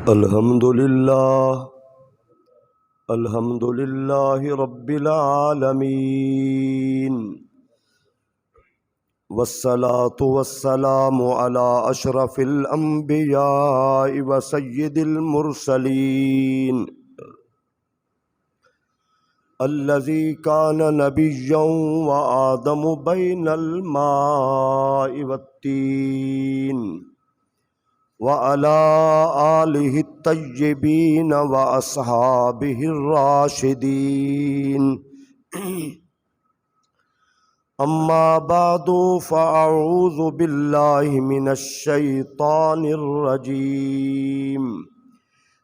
الحمد للہ رب العالمین، والصلاة والسلام علی اشرف الانبیاء وسید المرسلین، الذی کان نبیا وآدم بین الماء والتین، وعلى آلہ الطیبین واصحابہ الراشدین، اما بعد فاعوذ باللہ من الشیطان الرجیم،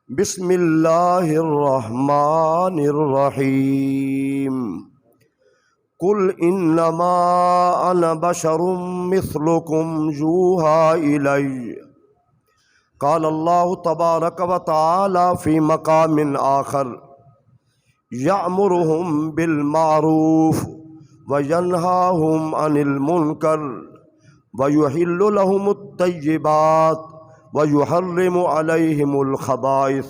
بسم اللہ الرحمن الرحیم، قل انما انا بشر مثلکم یوحی الی، قال اللہ تبارک و تعالی فی مقام آخر، یأمرہم بالمعروف وینہاہم عن المنکر ویحل لہم الطیبات ویحرم علیہم الخبائث،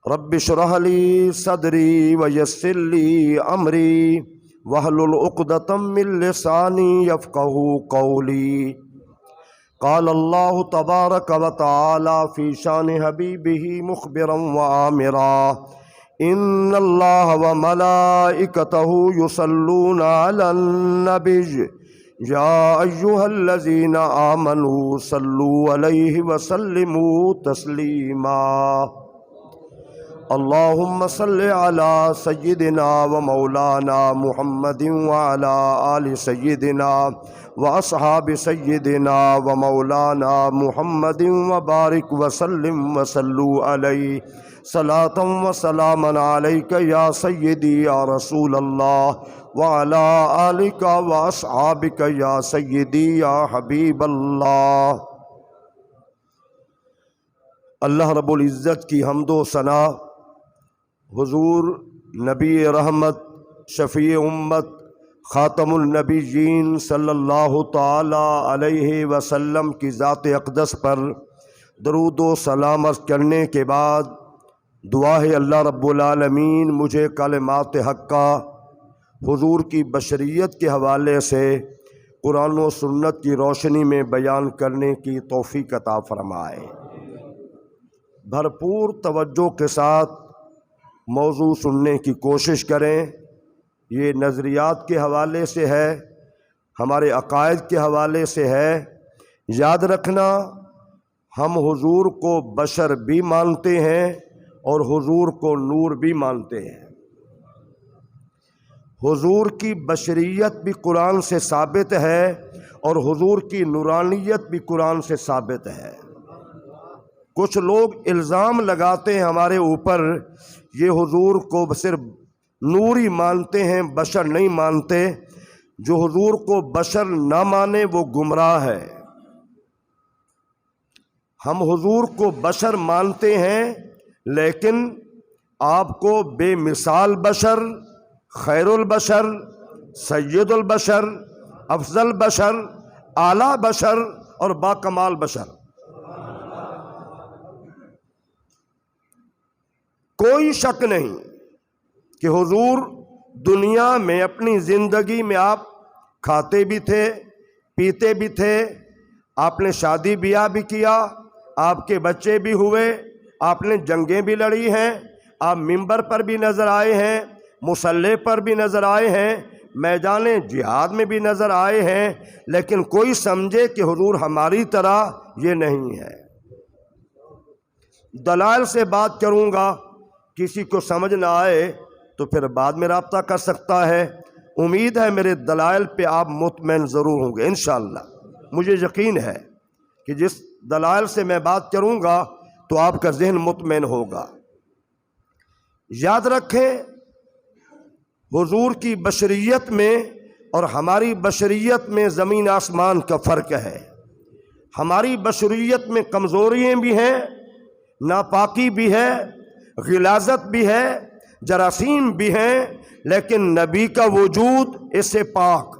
رب اشرح لی صدری ویسر لی امری واحلل عقدۃ من لسانی یفقہوا قولی، قال اللہ تبارک و تعالی فی شان حبیبہ مخبرا وآمرا، ان اللہ وملائکتہ یصلون علی النبی یا ایہا الذین آمنوا صلوا علیہ وسلموا تسلیما، اللہم صل علی سیدنا و مولانا محمد وعلی آل سیدنا واصحاب سیدنا و مولانا محمد وبارک وسلم وصلوا علیہ صلاۃ و سلاما علیک یا سیدی یا رسول اللہ وعلی آلک واصحابک یا سیدی یا حبیب اللہ۔ اللہ رب العزت کی حمد و ثنا حضور نبی رحمت شفیع امت خاتم النبیین صلی اللہ تعالی علیہ وسلم کی ذات اقدس پر درود و سلام عرض کرنے کے بعد دعا ہے اللہ رب العالمین مجھے کلمات حقہ حضور کی بشریت کے حوالے سے قرآن و سنت کی روشنی میں بیان کرنے کی توفیق عطا فرمائے۔ بھرپور توجہ کے ساتھ موضوع سننے کی کوشش کریں، یہ نظریات کے حوالے سے ہے، ہمارے عقائد کے حوالے سے ہے۔ یاد رکھنا ہم حضور کو بشر بھی مانتے ہیں اور حضور کو نور بھی مانتے ہیں۔ حضور کی بشریت بھی قرآن سے ثابت ہے اور حضور کی نورانیت بھی قرآن سے ثابت ہے۔ کچھ لوگ الزام لگاتے ہیں ہمارے اوپر، یہ حضور کو صرف نور ہی مانتے ہیں، بشر نہیں مانتے۔ جو حضور کو بشر نہ مانے وہ گمراہ ہے۔ ہم حضور کو بشر مانتے ہیں لیکن آپ کو بے مثال بشر، خیر البشر، سید البشر، افضل بشر، اعلیٰ بشر اور باکمال بشر، کوئی شک نہیں کہ حضور دنیا میں اپنی زندگی میں آپ کھاتے بھی تھے، پیتے بھی تھے، آپ نے شادی بیاہ بھی کیا، آپ کے بچے بھی ہوئے، آپ نے جنگیں بھی لڑی ہیں، آپ منبر پر بھی نظر آئے ہیں، مصلی پر بھی نظر آئے ہیں، میدان جہاد میں بھی نظر آئے ہیں، لیکن کوئی سمجھے کہ حضور ہماری طرح یہ نہیں ہے۔ دلائل سے بات کروں گا، کسی کو سمجھ نہ آئے تو پھر بعد میں رابطہ کر سکتا ہے۔ امید ہے میرے دلائل پہ آپ مطمئن ضرور ہوں گے انشاءاللہ۔ مجھے یقین ہے کہ جس دلائل سے میں بات کروں گا تو آپ کا ذہن مطمئن ہوگا۔ یاد رکھیں حضور کی بشریت میں اور ہماری بشریت میں زمین آسمان کا فرق ہے۔ ہماری بشریت میں کمزوریاں بھی ہیں، ناپاکی بھی ہے، غلاظت بھی ہے، جراثیم بھی ہیں، لیکن نبی کا وجود اس سے پاک۔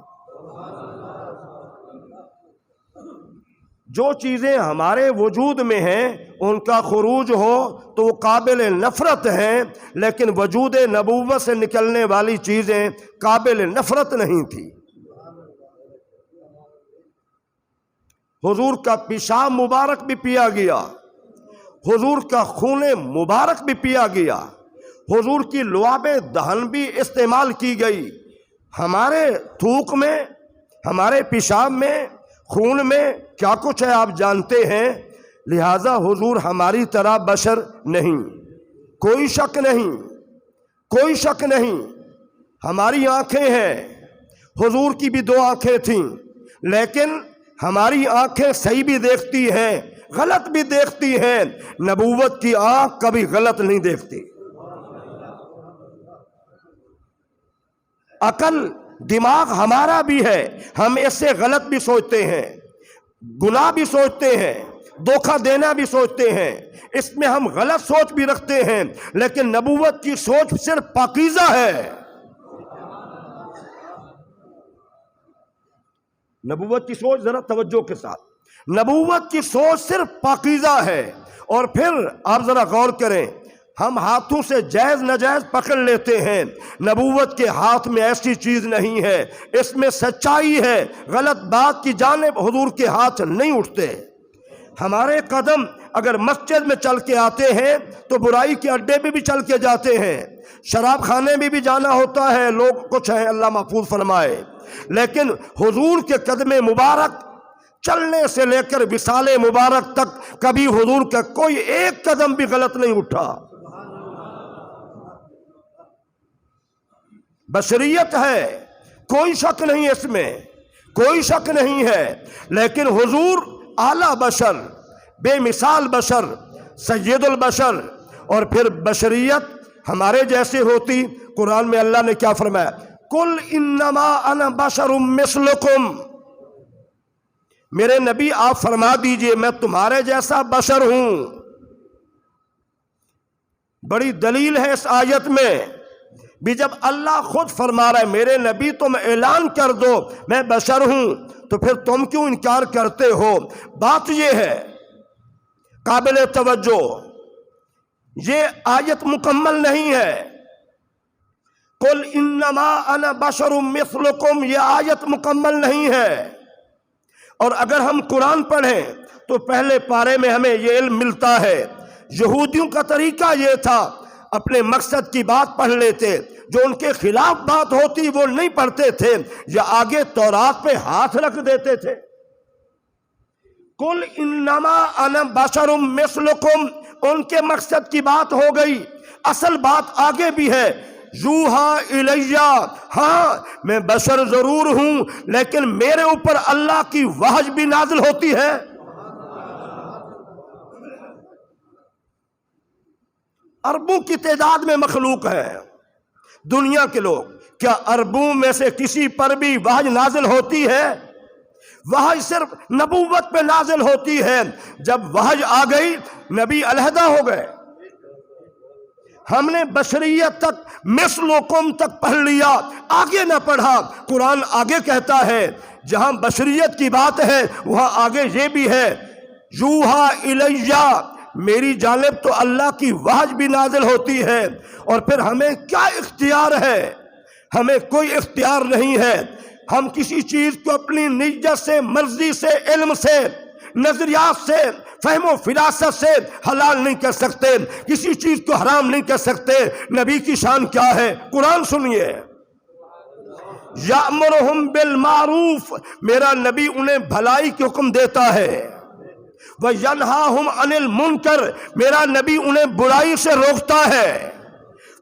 جو چیزیں ہمارے وجود میں ہیں ان کا خروج ہو تو وہ قابل نفرت ہیں، لیکن وجود نبوت سے نکلنے والی چیزیں قابل نفرت نہیں تھی۔ حضور کا پیشاب مبارک بھی پیا گیا، حضور کا خون مبارک بھی پیا گیا، حضور کی لعاب دہن بھی استعمال کی گئی۔ ہمارے تھوک میں، ہمارے پیشاب میں، خون میں کیا کچھ ہے آپ جانتے ہیں، لہذا حضور ہماری طرح بشر نہیں، کوئی شک نہیں، کوئی شک نہیں۔ ہماری آنکھیں ہیں، حضور کی بھی 2 آنکھیں تھیں، لیکن ہماری آنکھیں صحیح بھی دیکھتی ہیں، غلط بھی دیکھتی ہیں، نبوت کی آنکھ کبھی غلط نہیں دیکھتی۔ عقل دماغ ہمارا بھی ہے، ہم اس سے غلط بھی سوچتے ہیں، گناہ بھی سوچتے ہیں، دھوکہ دینا بھی سوچتے ہیں، اس میں ہم غلط سوچ بھی رکھتے ہیں، لیکن نبوت کی سوچ صرف پاکیزہ ہے۔ نبوت کی سوچ ذرا توجہ کے ساتھ، نبوت کی سوچ صرف پاکیزہ ہے۔ اور پھر آپ ذرا غور کریں، ہم ہاتھوں سے جائز ناجائز پکڑ لیتے ہیں، نبوت کے ہاتھ میں ایسی چیز نہیں ہے، اس میں سچائی ہے، غلط بات کی جانب حضور کے ہاتھ نہیں اٹھتے۔ ہمارے قدم اگر مسجد میں چل کے آتے ہیں تو برائی کے اڈے پہ بھی چل کے جاتے ہیں، شراب خانے میں بھی جانا ہوتا ہے، لوگ کچھ ہیں اللہ محفوظ فرمائے، لیکن حضور کے قدم مبارک چلنے سے لے کر وصال مبارک تک کبھی حضور کا کوئی ایک قدم بھی غلط نہیں اٹھا۔ بشریت ہے، کوئی شک نہیں اس میں، کوئی شک نہیں ہے، لیکن حضور اعلیٰ بشر، بے مثال بشر، سید البشر، اور پھر بشریت ہمارے جیسے ہوتی۔ قرآن میں اللہ نے کیا فرمایا؟ قل انما انا بشر مثلکم، میرے نبی آپ فرما دیجئے میں تمہارے جیسا بشر ہوں۔ بڑی دلیل ہے اس آیت میں بھی، جب اللہ خود فرما رہا ہے میرے نبی تم اعلان کر دو میں بشر ہوں، تو پھر تم کیوں انکار کرتے ہو؟ بات یہ ہے قابل توجہ، یہ آیت مکمل نہیں ہے۔ قل انما انا بشر مثلکم، یہ آیت مکمل نہیں ہے۔ اور اگر ہم قرآن پڑھیں تو پہلے پارے میں ہمیں یہ علم ملتا ہے، یہودیوں کا طریقہ یہ تھا، اپنے مقصد کی بات پڑھ لیتے، جو ان کے خلاف بات ہوتی وہ نہیں پڑھتے تھے، یا آگے تورات پہ ہاتھ رکھ دیتے تھے۔ قل انما انا بشر مثلکم، ان کے مقصد کی بات ہو گئی، اصل بات آگے بھی ہے، یوحا الیہ، ہاں میں بشر ضرور ہوں، لیکن میرے اوپر اللہ کی وحی بھی نازل ہوتی ہے۔ اربوں کی تعداد میں مخلوق ہے دنیا کے لوگ، کیا اربوں میں سے کسی پر بھی وحی نازل ہوتی ہے؟ وحی صرف نبوت پہ نازل ہوتی ہے۔ جب وحی آ گئی نبی علیحدہ ہو گئے، ہم نے بشریت تک مثلکم تک پڑھ لیا، آگے نہ پڑھا۔ قرآن آگے کہتا ہے جہاں بشریت کی بات ہے وہاں آگے یہ بھی ہے، یوحا الیہ، میری جانب تو اللہ کی وحی بھی نازل ہوتی ہے۔ اور پھر ہمیں کیا اختیار ہے؟ ہمیں کوئی اختیار نہیں ہے، ہم کسی چیز کو اپنی نیت سے، مرضی سے، علم سے، نظریات سے، فہم و فراست سے حلال نہیں کر سکتے، کسی چیز کو حرام نہیں کر سکتے۔ نبی کی شان کیا ہے؟ قرآن سنیے، یأمرہم بالمعروف، میرا نبی انہیں بھلائی کے حکم دیتا ہے، وینہاہم عن المنکر، میرا نبی انہیں برائی سے روکتا ہے،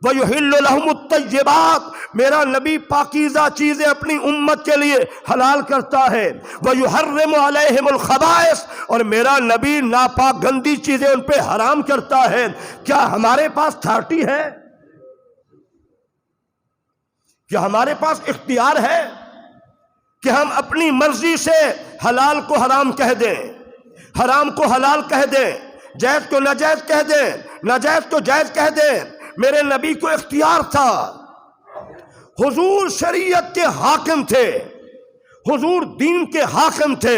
وَيُحِلُّ لَهُمُ الطَّيِّبَاتِ، میرا نبی پاکیزہ چیزیں اپنی امت کے لیے حلال کرتا ہے، وَيُحَرِّمُ عَلَيْهِمُ الْخَبَائِثَ، اور میرا نبی ناپاک گندی چیزیں ان پہ حرام کرتا ہے۔ کیا ہمارے پاس اتھارٹی ہے؟ کیا ہمارے پاس اختیار ہے کہ ہم اپنی مرضی سے حلال کو حرام کہہ دیں، حرام کو حلال کہہ دیں، جائز کو ناجائز کہہ دیں، ناجائز کو جائز کہہ دیں؟ میرے نبی کو اختیار تھا، حضور شریعت کے حاکم تھے، حضور دین کے حاکم تھے،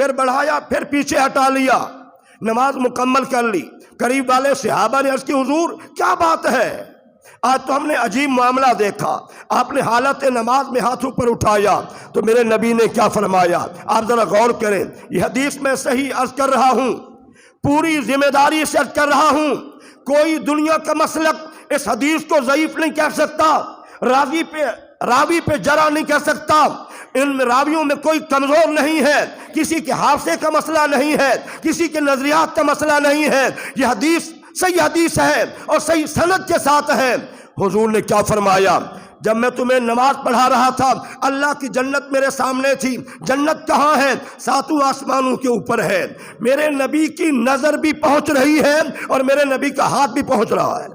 پھر بڑھایا، پھر پیچھے ہٹا لیا، نماز مکمل کر لی۔ قریب والے صحابہ نے عرض کی حضور کیا بات ہے، آج تو ہم نے عجیب معاملہ دیکھا، آپ نے حالت نماز میں ہاتھ اوپر اٹھایا تو میرے نبی نے کیا فرمایا، آپ ذرا غور کریں۔ یہ حدیث میں صحیح عرض کر رہا ہوں، پوری ذمہ داری سے عرض کر رہا ہوں، کوئی دنیا کا مسلک اس حدیث کو ضعیف نہیں کہہ سکتا، راوی پہ جرح نہیں کہہ سکتا، ان راویوں میں کوئی کمزور نہیں ہے، کسی کے حافظے کا مسئلہ نہیں ہے، کسی کے نظریات کا مسئلہ نہیں ہے، یہ حدیث صحیح حدیث ہے اور صحیح سند کے ساتھ ہے۔ حضور نے کیا فرمایا، جب میں تمہیں نماز پڑھا رہا تھا اللہ کی جنت میرے سامنے تھی، جنت کہاں ہے، ساتوں آسمانوں کے اوپر ہے، میرے نبی کی نظر بھی پہنچ رہی ہے اور میرے نبی کا ہاتھ بھی پہنچ رہا ہے،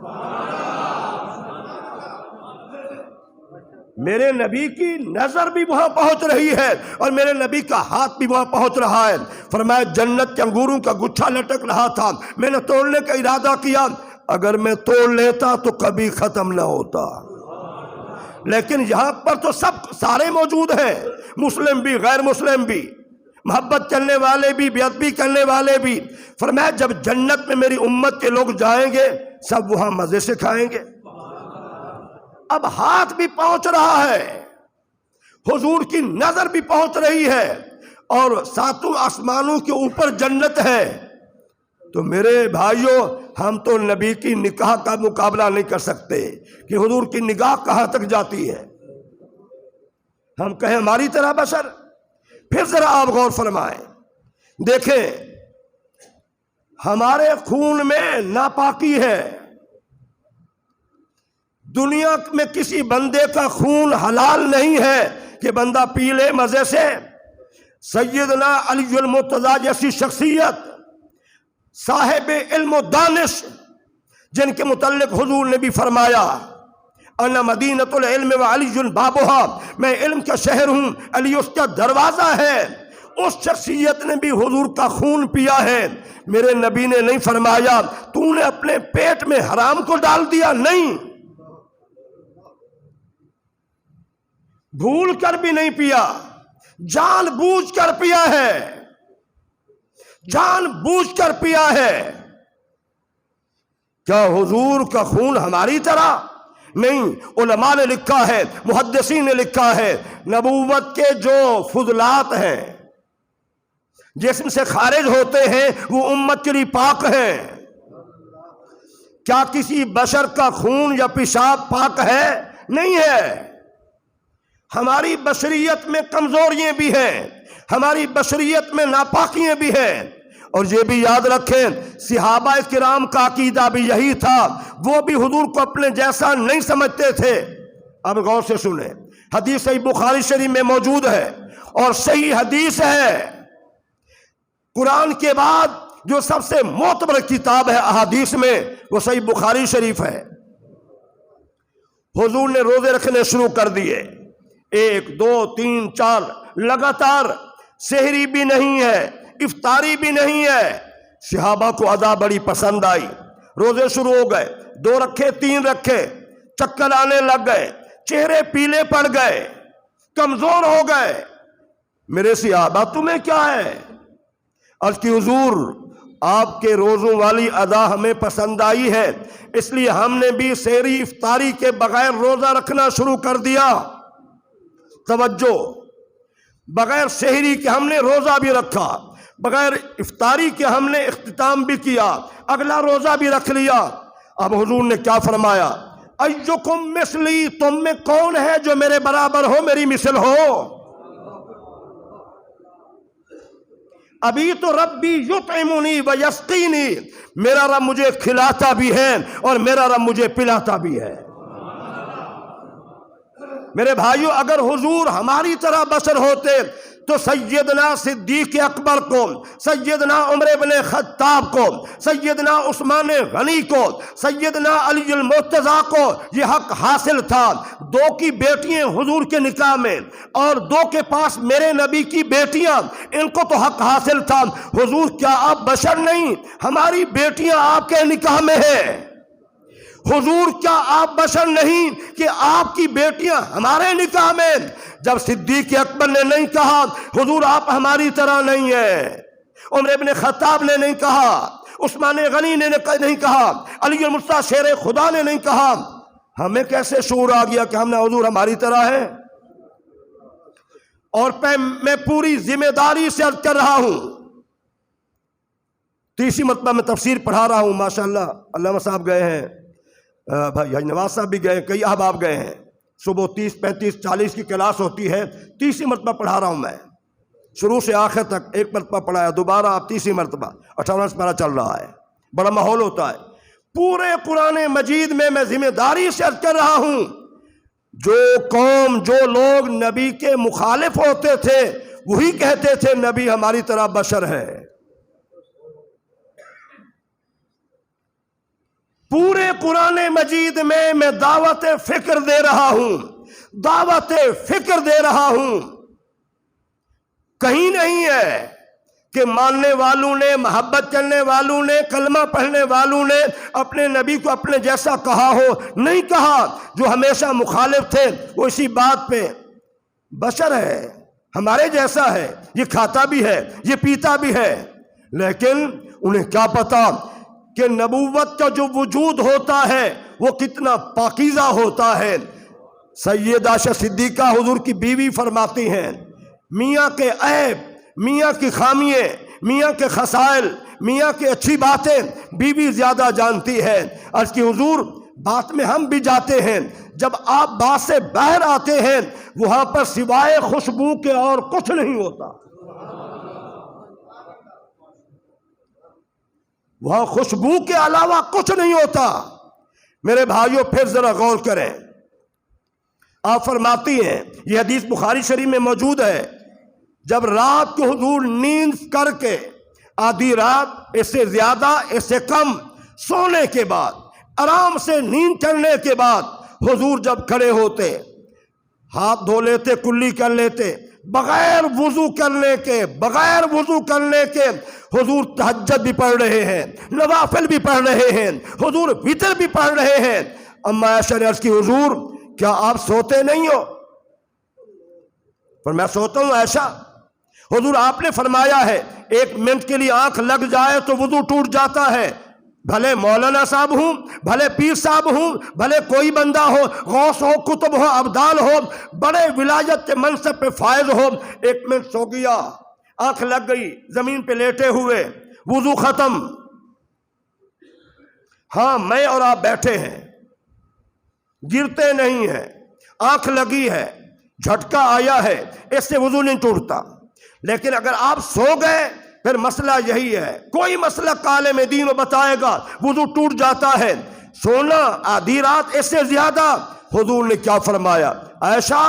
میرے نبی کی نظر بھی وہاں پہنچ رہی ہے اور میرے نبی کا ہاتھ بھی وہاں پہنچ رہا ہے۔ فرمایا جنت کے انگوروں کا گچھا لٹک رہا تھا، میں نے توڑنے کا ارادہ کیا، اگر میں توڑ لیتا تو کبھی ختم نہ ہوتا، لیکن یہاں پر تو سارے موجود ہیں، مسلم بھی غیر مسلم بھی، محبت کرنے والے بھی بے ادبی کرنے والے بھی۔ فرمایا جب جنت میں میری امت کے لوگ جائیں گے سب وہاں مزے سے کھائیں گے، اب ہاتھ بھی پہنچ رہا ہے، حضور کی نظر بھی پہنچ رہی ہے اور ساتوں آسمانوں کے اوپر جنت ہے، تو میرے بھائیوں ہم تو نبی کی نگاہ کا مقابلہ نہیں کر سکتے کہ حضور کی نگاہ کہاں تک جاتی ہے، ہم کہیں ہماری طرح بشر۔ پھر ذرا آپ غور فرمائیں، دیکھیں ہمارے خون میں ناپاکی ہے، دنیا میں کسی بندے کا خون حلال نہیں ہے کہ بندہ پی لے مزے سے۔ سیدنا علی المرتضیٰ جیسی شخصیت، صاحب علم و دانش، جن کے متعلق حضور نے بھی فرمایا انا مدینۃ العلم وعلی بابھا، میں علم کا شہر ہوں، علی اس کا دروازہ ہے، اس شخصیت نے بھی حضور کا خون پیا ہے۔ میرے نبی نے نہیں فرمایا تو نے اپنے پیٹ میں حرام کو ڈال دیا، نہیں، بھول کر بھی نہیں پیا، جان بوجھ کر پیا ہے، جان بوجھ کر پیا ہے۔ کیا حضور کا خون ہماری طرح؟ نہیں، علماء نے لکھا ہے، محدثین نے لکھا ہے، نبوت کے جو فضلات ہیں جسم سے خارج ہوتے ہیں وہ امت کے لیے پاک ہیں۔ کیا کسی بشر کا خون یا پیشاب پاک ہے؟ نہیں ہے۔ ہماری بشریت میں کمزوریاں بھی ہیں، ہماری بشریت میں ناپاکیاں بھی ہیں، اور یہ بھی یاد رکھیں صحابہ کرام کا عقیدہ بھی یہی تھا، وہ بھی حضور کو اپنے جیسا نہیں سمجھتے تھے۔ اب غور سے سنیں، حدیث صحیح بخاری شریف میں موجود ہے اور صحیح حدیث ہے، قرآن کے بعد جو سب سے معتبر کتاب ہے احادیث میں وہ صحیح بخاری شریف ہے۔ حضور نے روزے رکھنے شروع کر دیے، 1 2 3 4 لگاتار، سحری بھی نہیں ہے، افطاری بھی نہیں ہے۔ صحابہ کو ادا بڑی پسند آئی، روزے شروع ہو گئے، 2 رکھے 3 رکھے، چکر آنے لگ گئے، چہرے پیلے پڑ گئے، کمزور ہو گئے۔ میرے صحابہ تمہیں کیا ہے؟ عرض کی حضور آپ کے روزوں والی ادا ہمیں پسند آئی ہے، اس لیے ہم نے بھی سحری افطاری کے بغیر روزہ رکھنا شروع کر دیا۔ توجہ، بغیر سحری کے ہم نے روزہ بھی رکھا، بغیر افطاری کے ہم نے اختتام بھی کیا، اگلا روزہ بھی رکھ لیا۔ اب حضور نے کیا فرمایا؟ ایکم مثلی، تم میں کون ہے جو میرے برابر ہو، میری مثل ہو؟ ابھی تو ربی یطعمنی ویسقینی، میرا رب مجھے کھلاتا بھی ہے اور میرا رب مجھے پلاتا بھی ہے۔ میرے بھائیو، اگر حضور ہماری طرح بشر ہوتے تو سیدنا صدیق اکبر کو، سیدنا عمر بن خطاب کو، سیدنا عثمان غنی کو، سیدنا علی المرتضیٰ کو یہ حق حاصل تھا۔ 2 کی بیٹیاں حضور کے نکاح میں اور 2 کے پاس میرے نبی کی بیٹیاں، ان کو تو حق حاصل تھا۔ حضور کیا آپ بشر نہیں؟ ہماری بیٹیاں آپ کے نکاح میں ہیں، حضور کیا آپ بشر نہیں کہ آپ کی بیٹیاں ہمارے نکاح میں؟ جب صدیق اکبر نے نہیں کہا حضور آپ ہماری طرح نہیں ہیں، عمر ابن خطاب نے نہیں کہا، عثمان غنی نے نہیں کہا، علی المرتضیٰ شیر خدا نے نہیں کہا، ہمیں کیسے شعور آ گیا کہ ہم نے حضور ہماری طرح ہے؟ اور میں پوری ذمہ داری سے عرض کر رہا ہوں، تیسری مرتبہ میں تفسیر پڑھا رہا ہوں، ماشاءاللہ علامہ صاحب گئے ہیں، بھائی حج نواز صاحب بھی گئے، کئی احباب گئے ہیں، صبح 30 35 40 کی کلاس ہوتی ہے، تیسری مرتبہ پڑھا رہا ہوں میں، شروع سے آخر تک ایک مرتبہ پڑھایا، دوبارہ اب تیسری مرتبہ 58 پارہ چل رہا ہے، بڑا ماحول ہوتا ہے۔ پورے قرآن مجید میں ذمہ داری سے عرض کر رہا ہوں، جو قوم جو لوگ نبی کے مخالف ہوتے تھے وہی کہتے تھے نبی ہماری طرح بشر ہے۔ پورے قرآن مجید میں دعوت فکر دے رہا ہوں، دعوت فکر دے رہا ہوں، کہیں نہیں ہے کہ ماننے والوں نے، محبت کرنے والوں نے، کلمہ پڑھنے والوں نے اپنے نبی کو اپنے جیسا کہا ہو، نہیں کہا۔ جو ہمیشہ مخالف تھے وہ اسی بات پہ بشر ہے، ہمارے جیسا ہے، یہ کھاتا بھی ہے، یہ پیتا بھی ہے، لیکن انہیں کیا پتا کہ نبوت کا جو وجود ہوتا ہے وہ کتنا پاکیزہ ہوتا ہے۔ سیدہ عائشہ صدیقہ حضور کی بیوی فرماتی ہیں، میاں کے عیب، میاں کی خامیے، میاں کے خصائل، میاں کی اچھی باتیں بیوی زیادہ جانتی ہے۔ عرض کی حضور بات میں ہم بھی جاتے ہیں، جب آپ بات سے باہر آتے ہیں وہاں پر سوائے خوشبو کے اور کچھ نہیں ہوتا، وہاں خوشبو کے علاوہ کچھ نہیں ہوتا۔ میرے بھائیوں پھر ذرا غور کریں، آپ فرماتی ہیں، یہ حدیث بخاری شریف میں موجود ہے، جب رات کو حضور نیند کر کے آدھی رات، اس سے زیادہ اس سے کم سونے کے بعد، آرام سے نیند کرنے کے بعد حضور جب کھڑے ہوتے، ہاتھ دھو لیتے، کلی کر لیتے، بغیر وضو کرنے کے حضور تہجد بھی پڑھ رہے ہیں، نوافل بھی پڑھ رہے ہیں، حضور وتر بھی پڑھ رہے ہیں۔ اما عائشہ نے عرض کی حضور کیا آپ سوتے نہیں ہو؟ پر میں سوتا ہوں عائشہ۔ حضور آپ نے فرمایا ہے 1 منٹ کے لیے آنکھ لگ جائے تو وضو ٹوٹ جاتا ہے، بھلے مولانا صاحب ہوں، بھلے پیر صاحب ہوں، بھلے کوئی بندہ ہو، غوث ہو، کتب ہو، ابدال ہو، بڑے ولایت کے منصب پہ فائز ہو، 1 منٹ سو گیا، آنکھ لگ گئی، زمین پہ لیٹے ہوئے، وضو ختم، ہاں میں اور آپ بیٹھے ہیں، گرتے نہیں ہیں، آنکھ لگی ہے، جھٹکا آیا ہے، اس سے وضو نہیں ٹوٹتا۔ لیکن اگر آپ سو گئے پھر مسئلہ یہی ہے، کوئی مسئلہ عالم دین بتائے گا، وضو ٹوٹ جاتا ہے۔ سونا آدھی رات، اس سے زیادہ، حضور نے کیا فرمایا؟ عائشہ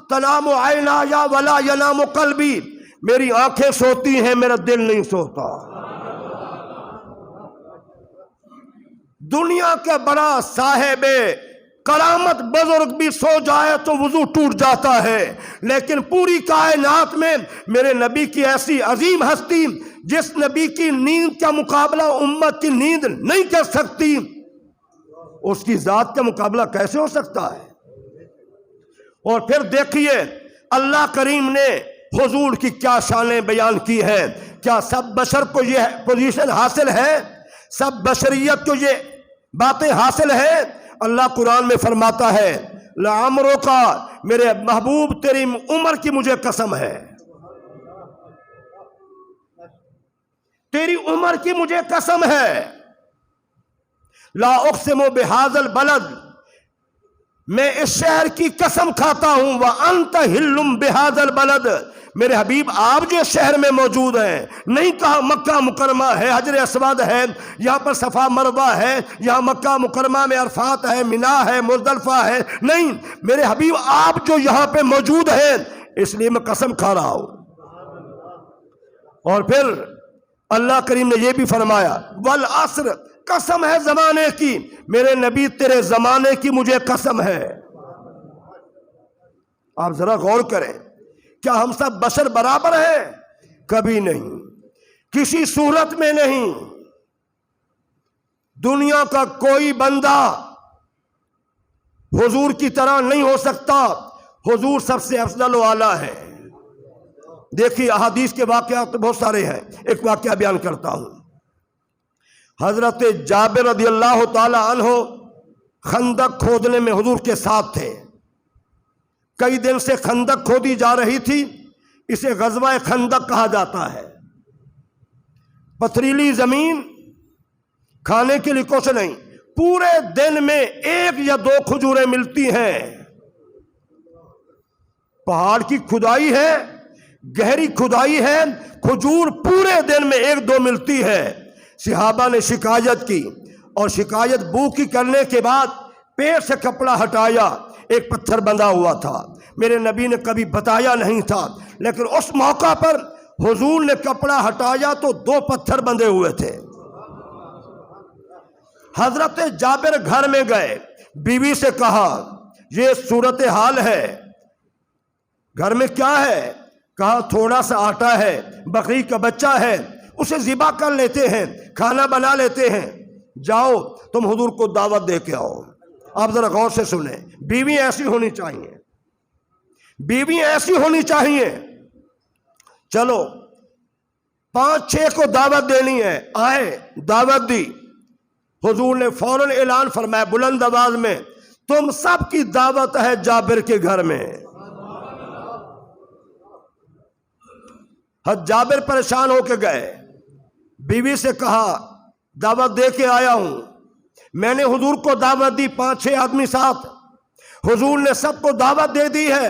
تنام عینایا ولا ینام قلبی، میری آنکھیں سوتی ہیں، میرا دل نہیں سوتا۔ دنیا کا بڑا صاحب کرامت بزرگ بھی سو جائے تو وضو ٹوٹ جاتا ہے، لیکن پوری کائنات میں میرے نبی کی ایسی عظیم ہستی جس نبی کی نیند کا مقابلہ امت کی نیند نہیں کر سکتی، اس کی ذات کا مقابلہ کیسے ہو سکتا ہے؟ اور پھر دیکھیے اللہ کریم نے حضور کی کیا شانیں بیان کی ہیں۔ کیا سب بشر کو یہ پوزیشن حاصل ہے؟ سب بشریت کو یہ باتیں حاصل ہیں؟ اللہ قرآن میں فرماتا ہے لعمرک، میرے محبوب تیری عمر کی مجھے قسم ہے، تیری عمر کی مجھے قسم ہے، لا اقسم بہذا البلد، میں اس شہر کی قسم کھاتا ہوں، وانت حل بہذا البلد، میرے حبیب آپ جو شہر میں موجود ہیں، نہیں کہا مکہ مکرمہ ہے، حجر اسود ہے، یہاں پر صفا مروہ ہے، یہاں مکہ مکرمہ میں عرفات ہے، منا ہے، مزدلفہ ہے، نہیں، میرے حبیب آپ جو یہاں پہ موجود ہیں، اس لیے میں قسم کھا رہا ہوں۔ اور پھر اللہ کریم نے یہ بھی فرمایا والعصر، قسم ہے زمانے کی، میرے نبی تیرے زمانے کی مجھے قسم ہے۔ آپ ذرا غور کریں، کیا ہم سب بشر برابر ہیں؟ کبھی نہیں، کسی صورت میں نہیں۔ دنیا کا کوئی بندہ حضور کی طرح نہیں ہو سکتا، حضور سب سے افضل و اعلیٰ ہے۔ دیکھیے احادیث کے واقعات تو بہت سارے ہیں، ایک واقعہ بیان کرتا ہوں۔ حضرت جابر رضی اللہ تعالی عنہ خندق کھودنے میں حضور کے ساتھ تھے۔ کئی دن سے خندق کھودی جا رہی تھی، اسے غزوہ خندق کہا جاتا ہے۔ پتھریلی زمین، کھانے کے لیے کچھ نہیں، پورے دن میں 1 یا 2 کھجوریں ملتی ہیں۔ پہاڑ کی کھدائی ہے، گہری کھدائی ہے، کھجور پورے دن میں 1-2 ملتی ہے۔ صحابہ نے شکایت کی، اور شکایت بھوکی کرنے کے بعد پیٹ سے کپڑا ہٹایا، ایک پتھر بندھا ہوا تھا۔ میرے نبی نے کبھی بتایا نہیں تھا، لیکن اس موقع پر حضور نے کپڑا ہٹایا تو 2 پتھر بندھے ہوئے تھے۔ حضرت جابر گھر میں گئے، بیوی سے کہا یہ صورتحال ہے، گھر میں کیا ہے؟ کہا تھوڑا سا آٹا ہے، بکری کا بچہ ہے، اسے ذبح کر لیتے ہیں، کھانا بنا لیتے ہیں، جاؤ تم حضور کو دعوت دے کے آؤ۔ آپ ذرا غور سے سنیں، بیوی ایسی ہونی چاہیے، بیوی ایسی ہونی چاہیے۔ چلو 5-6 کو دعوت دینی ہے، آئے دعوت دی۔ حضور نے فوراً اعلان فرمایا بلند آواز میں، تم سب کی دعوت ہے جابر کے گھر میں۔ حضرت جابر پریشان ہو کے گئے، بیوی سے کہا دعوت دے کے آیا ہوں۔ میں نے حضور کو دعوت دی، 5-6 آدمی ساتھ، حضور نے سب کو دعوت دے دی ہے،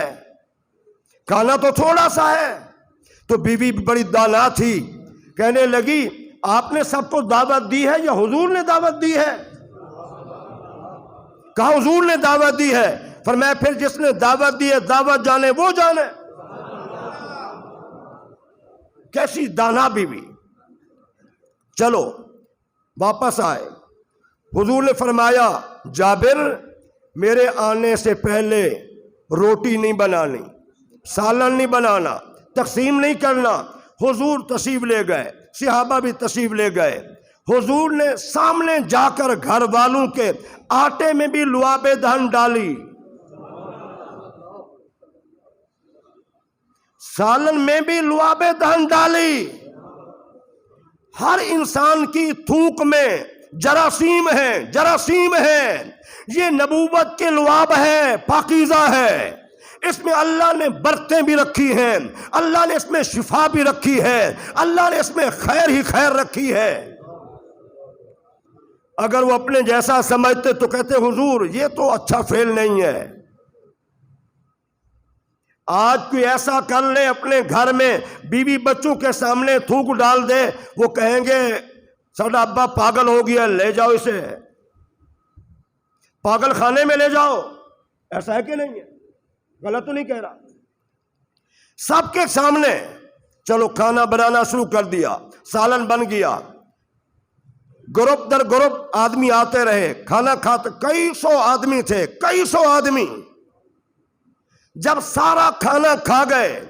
کھانا تو تھوڑا سا ہے۔ تو بیوی بڑی دانا تھی، کہنے لگی آپ نے سب کو دعوت دی ہے یا حضور نے دعوت دی ہے؟ کہا حضور نے دعوت دی ہے۔ فرمایا پھر جس نے دعوت دی ہے دعوت جانے وہ جانے۔ کیسی دانا بیوی۔ چلو واپس آئے، حضور نے فرمایا جابر میرے آنے سے پہلے روٹی نہیں بنانی، سالن نہیں بنانا، تقسیم نہیں کرنا۔ حضور تشریف لے گئے، صحابہ بھی تشریف لے گئے۔ حضور نے سامنے جا کر گھر والوں کے آٹے میں بھی لعاب دہن ڈالی، سالن میں بھی لعاب دہن ڈالی۔ ہر انسان کی تھوک میں جراثیم ہے، جراثیم ہے، یہ نبوت کے لعاب ہے، پاکیزہ ہے۔ اس میں اللہ نے برکتیں بھی رکھی ہیں، اللہ نے اس میں شفا بھی رکھی ہے، اللہ نے اس میں خیر ہی خیر رکھی ہے۔ اگر وہ اپنے جیسا سمجھتے تو کہتے حضور یہ تو اچھا فعل نہیں ہے۔ آج کوئی ایسا کر لے اپنے گھر میں، بیوی بچوں کے سامنے تھوک ڈال دے، وہ کہیں گے ساڈا ابا پاگل ہو گیا، لے جاؤ اسے پاگل خانے میں لے جاؤ۔ ایسا ہے کہ نہیں ہے؟ غلط تو نہیں کہہ رہا؟ سب کے سامنے چلو کھانا بنانا شروع کر دیا، سالن بن گیا، گروپ در گروپ آدمی آتے رہے، کھانا کھاتے، کئی سو آدمی تھے، کئی سو آدمی۔ جب سارا کھانا کھا گئے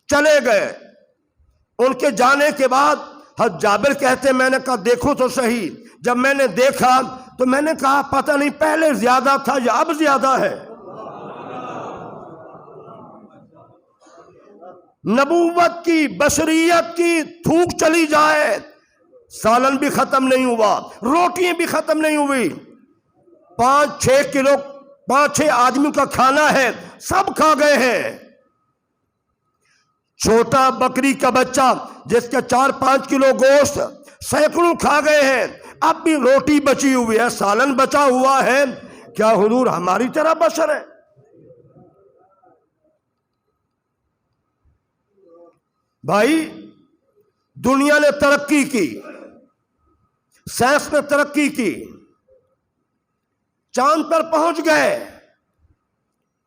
چلے گئے، ان کے جانے کے بعد حضرت جابر کہتے میں نے کہا دیکھو تو صحیح، جب میں نے دیکھا تو میں نے کہا پتہ نہیں پہلے زیادہ تھا یا اب زیادہ ہے۔ نبوت کی، بشریت کی تھوک چلی جائے، سالن بھی ختم نہیں ہوا، روٹیاں بھی ختم نہیں ہوئی، 5-6 کلو 5-6 آدمیوں کا کھانا ہے، سب کھا گئے ہیں۔ چھوٹا بکری کا بچہ جس کا 4-5 کلو گوشت سینکڑوں کھا گئے ہیں، اب بھی روٹی بچی ہوئی ہے، سالن بچا ہوا ہے۔ کیا حضور ہماری طرح بشر ہے؟ بھائی دنیا نے ترقی کی، سائنس نے ترقی کی، چاند پر پہنچ گئے،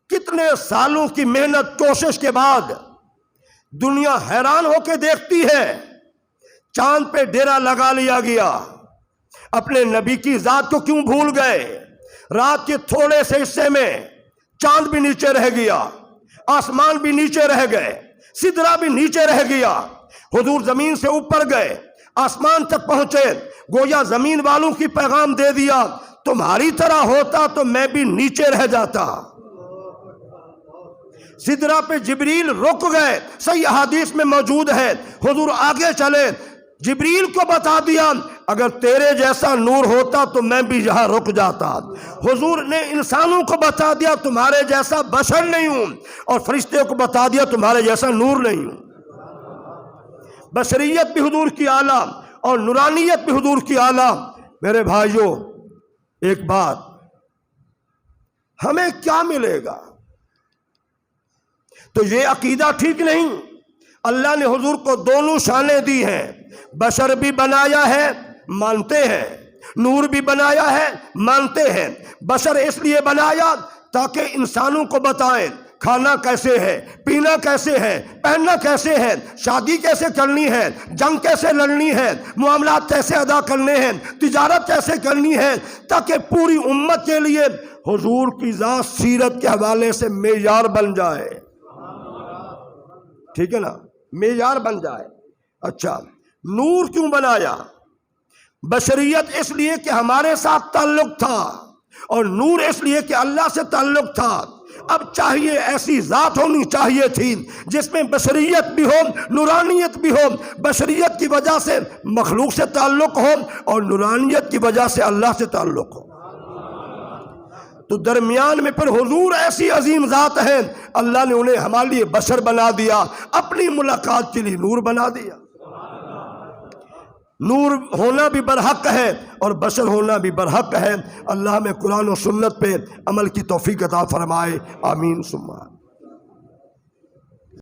کتنے سالوں کی محنت کوشش کے بعد دنیا حیران ہو کے دیکھتی ہے، چاند پہ ڈیرا لگا لیا گیا۔ اپنے نبی کی ذات کو کیوں بھول گئے؟ رات کے تھوڑے سے حصے میں چاند بھی نیچے رہ گیا، آسمان بھی نیچے رہ گئے، سدرا بھی نیچے رہ گیا۔ حضور زمین سے اوپر گئے، آسمان تک پہنچے، گویا زمین والوں کی پیغام دے دیا تمہاری طرح ہوتا تو میں بھی نیچے رہ جاتا۔ سدرہ پہ جبریل رک گئے، صحیح حدیث میں موجود ہے، حضور آگے چلے، جبریل کو بتا دیا اگر تیرے جیسا نور ہوتا تو میں بھی یہاں رک جاتا۔ حضور نے انسانوں کو بتا دیا تمہارے جیسا بشر نہیں ہوں، اور فرشتے کو بتا دیا تمہارے جیسا نور نہیں ہوں۔ بشریت بھی حضور کی اعلیٰ اور نورانیت بھی حضور کی اعلیٰ۔ میرے بھائیوں، ایک بات، ہمیں کیا ملے گا؟ تو یہ عقیدہ ٹھیک نہیں۔ اللہ نے حضور کو دونوں شانیں دی ہیں، بشر بھی بنایا ہے مانتے ہیں، نور بھی بنایا ہے مانتے ہیں۔ بشر اس لیے بنایا تاکہ انسانوں کو بتائیں کھانا کیسے ہے، پینا کیسے ہے، پہننا کیسے ہے، شادی کیسے کرنی ہے، جنگ کیسے لڑنی ہے، معاملات کیسے ادا کرنے ہیں، تجارت کیسے کرنی ہے، تاکہ پوری امت کے لیے حضور کی ذات سیرت کے حوالے سے معیار بن جائے۔ ٹھیک ہے نا، معیار بن جائے۔ اچھا، نور کیوں بنایا؟ بشریت اس لیے کہ ہمارے ساتھ تعلق تھا، اور نور اس لیے کہ اللہ سے تعلق تھا۔ اب چاہیے ایسی ذات ہونی چاہیے تھی جس میں بشریت بھی ہو، نورانیت بھی ہو، بشریت کی وجہ سے مخلوق سے تعلق ہو اور نورانیت کی وجہ سے اللہ سے تعلق ہو۔ تو درمیان میں پھر حضور ایسی عظیم ذات ہیں، اللہ نے انہیں ہمارے لیے بشر بنا دیا، اپنی ملاقات کے لیے نور بنا دیا۔ نور ہونا بھی برحق ہے اور بشر ہونا بھی برحق ہے۔ اللہ ہمیں قرآن و سنت پہ عمل کی توفیق عطا فرمائے، آمین ثم آمین۔